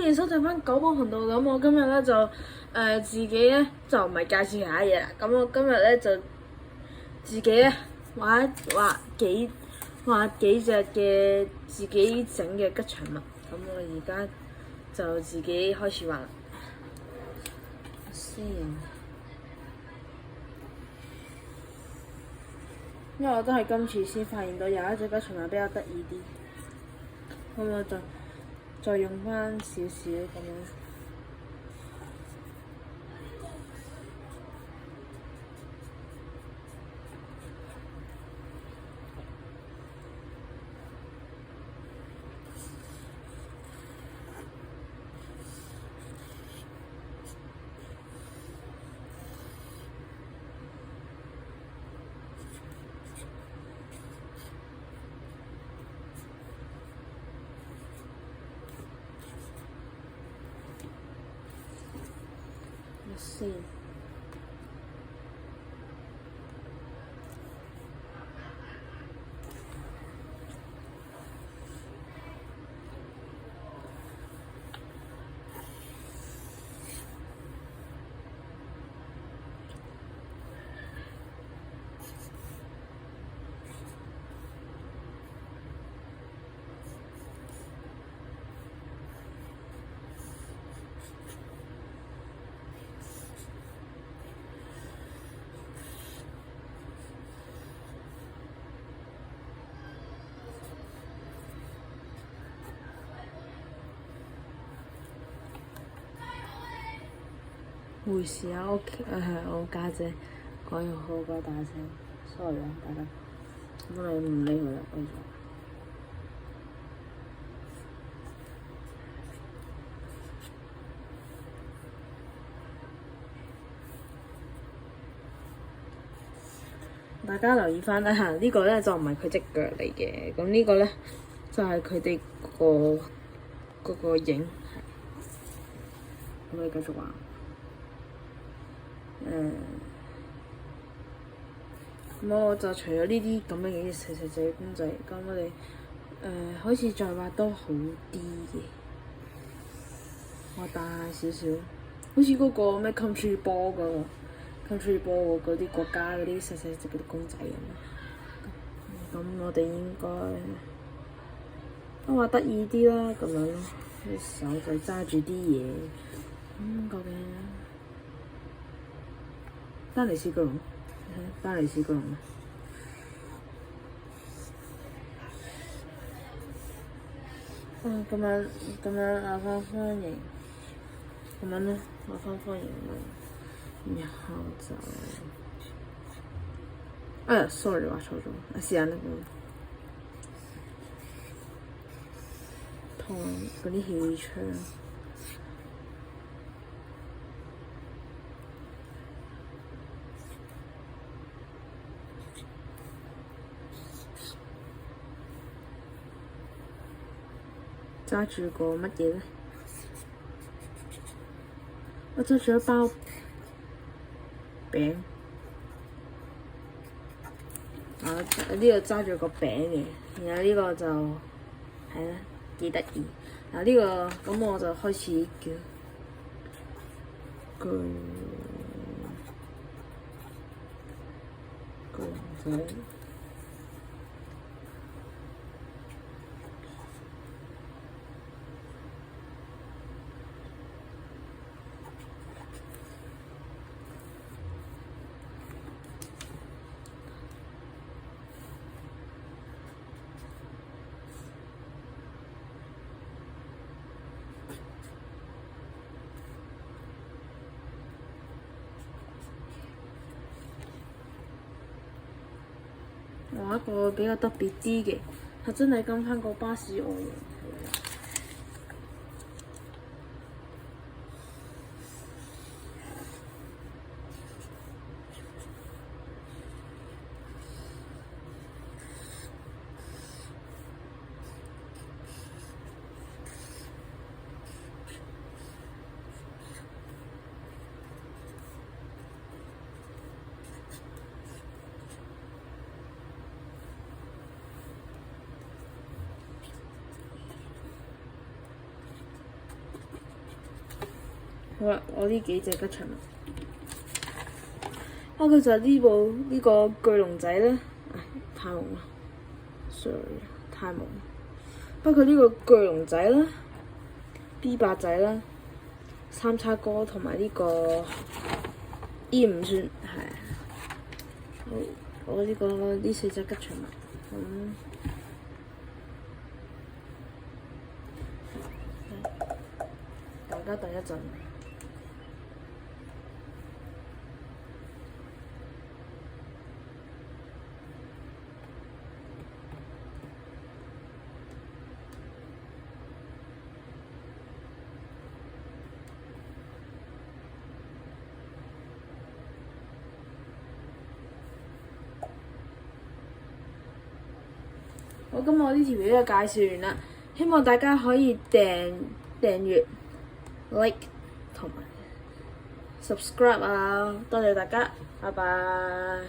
迎收睇翻九寶頻道。咁我今日咧就自己咧就唔係介紹其他嘢啦。咁我今日咧就自己咧畫幾隻嘅自己整嘅吉祥物。咁我而家就自己開始畫啦。先，因為我都係今次先發現到有一隻吉祥物比較得意啲，咁我就再用翻少少咁樣。先，回事啊！我家姐講嘢好鬼大聲，sorry 啊大家，咁你唔理佢啦，繼續。大家留意翻啦嚇，呢個咧就唔係佢隻腳嚟嘅，咁呢個咧就係佢哋嗰個影，咁你繼續畫。咁我就除咗呢啲咁樣嘅細細隻公仔，咁我哋開始再畫都好啲嘅，畫大少少，好似嗰個咩 country ball 嗰個 country ball 嗰啲國家嗰啲細細隻嗰啲公仔咁。咁我哋應該都畫得意啲啦，咁樣咯，啲手就揸住啲嘢，究竟丹尼斯巨龍，丹尼斯巨龍。咁樣畫翻方形，咁樣咧畫翻方形咯，然後就sorry 畫錯咗，試下呢個同嗰啲氣槍。揸住個乜嘢咧？我揸住一包餅，呢個揸住個餅嘅，然後呢個就係啦，幾得意。嗱呢個咁我就開始叫巨龍仔。畫一個比較特別啲嘅，係真係跟翻個巴士外形。好啦，我呢幾隻吉祥物，佢就係呢個巨龍仔咧，太蒙啦 ，sorry， 太蒙。不過呢個巨龍仔啦 ，B8仔啦，三叉哥同埋呢個 E5算係。好，我呢4隻吉祥物，大家等一陣。好，咁我呢條片就介紹完啦，希望大家可以訂閱、like 同埋 subscribe 啊！多謝大家，拜拜。